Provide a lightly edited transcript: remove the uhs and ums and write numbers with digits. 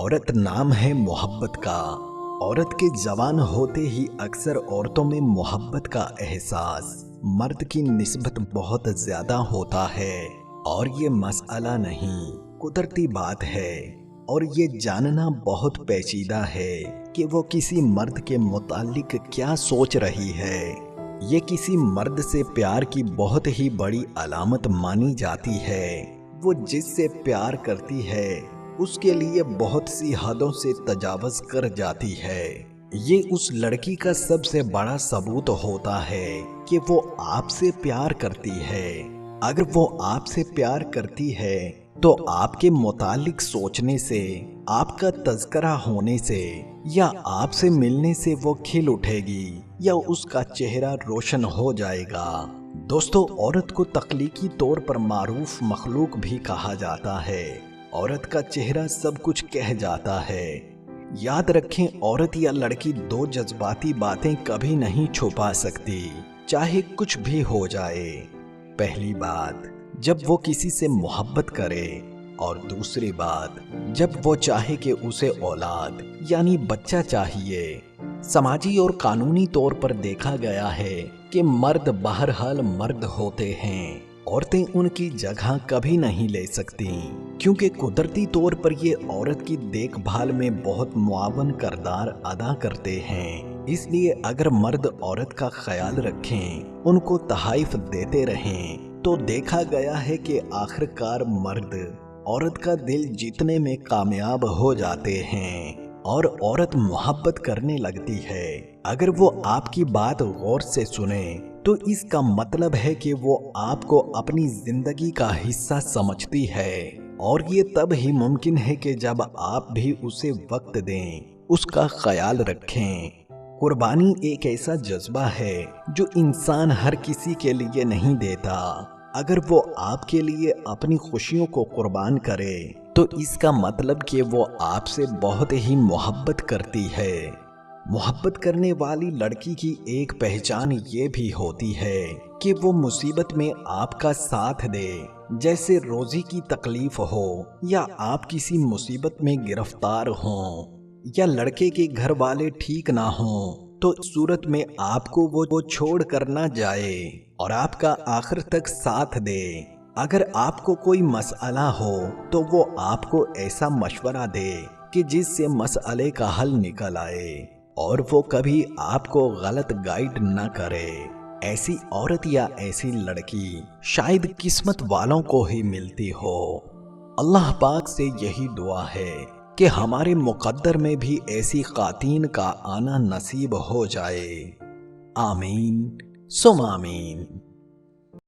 عورت نام ہے محبت کا۔ عورت کے جوان ہوتے ہی اکثر عورتوں میں محبت کا احساس مرد کی نسبت بہت زیادہ ہوتا ہے، اور یہ مسئلہ نہیں، قدرتی بات ہے۔ اور یہ جاننا بہت پیچیدہ ہے کہ وہ کسی مرد کے متعلق کیا سوچ رہی ہے۔ یہ کسی مرد سے پیار کی بہت ہی بڑی علامت مانی جاتی ہے۔ وہ جس سے پیار کرتی ہے اس کے لیے بہت سی حدوں سے تجاوز کر جاتی ہے۔ یہ اس لڑکی کا سب سے بڑا ثبوت ہوتا ہے کہ وہ آپ سے پیار کرتی ہے۔ اگر وہ آپ سے پیار کرتی ہے تو آپ کے متعلق سوچنے سے، آپ کا تذکرہ ہونے سے یا آپ سے ملنے سے وہ کھل اٹھے گی یا اس کا چہرہ روشن ہو جائے گا۔ دوستو، عورت کو تخلیقی طور پر معروف مخلوق بھی کہا جاتا ہے۔ عورت کا چہرہ سب کچھ کہہ جاتا ہے۔ یاد رکھیں، عورت یا لڑکی دو جذباتی باتیں کبھی نہیں چھپا سکتی، چاہے کچھ بھی ہو جائے۔ پہلی بات، جب وہ کسی سے محبت کرے، اور دوسری بات، جب وہ چاہے کہ اسے اولاد یعنی بچہ چاہیے۔ سماجی اور قانونی طور پر دیکھا گیا ہے کہ مرد بہرحال مرد ہوتے ہیں، عورتیں ان کی جگہ کبھی نہیں لے سکتی، کیونکہ قدرتی طور پر یہ عورت کی دیکھ بھال میں بہت معاون کردار ادا کرتے ہیں۔ اس لیے اگر مرد عورت کا خیال رکھیں، ان کو تحائف دیتے رہیں، تو دیکھا گیا ہے کہ آخر کار مرد عورت کا دل جیتنے میں کامیاب ہو جاتے ہیں، اور عورت محبت کرنے لگتی ہے۔ اگر وہ آپ کی بات غور سے سنے تو اس کا مطلب ہے کہ وہ آپ کو اپنی زندگی کا حصہ سمجھتی ہے، اور یہ تب ہی ممکن ہے کہ جب آپ بھی اسے وقت دیں، اس کا خیال رکھیں۔ قربانی ایک ایسا جذبہ ہے جو انسان ہر کسی کے لیے نہیں دیتا۔ اگر وہ آپ کے لیے اپنی خوشیوں کو قربان کرے تو اس کا مطلب کہ وہ آپ سے بہت ہی محبت کرتی ہے۔ محبت کرنے والی لڑکی کی ایک پہچان یہ بھی ہوتی ہے کہ وہ مصیبت میں آپ کا ساتھ دے، جیسے روزی کی تکلیف ہو، یا آپ کسی مصیبت میں گرفتار ہوں، یا لڑکے کے گھر والے ٹھیک نہ ہوں، تو اس صورت میں آپ کو وہ چھوڑ کر نہ جائے اور آپ کا آخر تک ساتھ دے۔ اگر آپ کو کوئی مسئلہ ہو تو وہ آپ کو ایسا مشورہ دے کہ جس سے مسئلے کا حل نکل آئے، اور وہ کبھی آپ کو غلط گائیڈ نہ کرے۔ ایسی عورت یا ایسی لڑکی شاید قسمت والوں کو ہی ملتی ہو۔ اللہ پاک سے یہی دعا ہے کہ ہمارے مقدر میں بھی ایسی خواتین کا آنا نصیب ہو جائے۔ آمین ثم آمین۔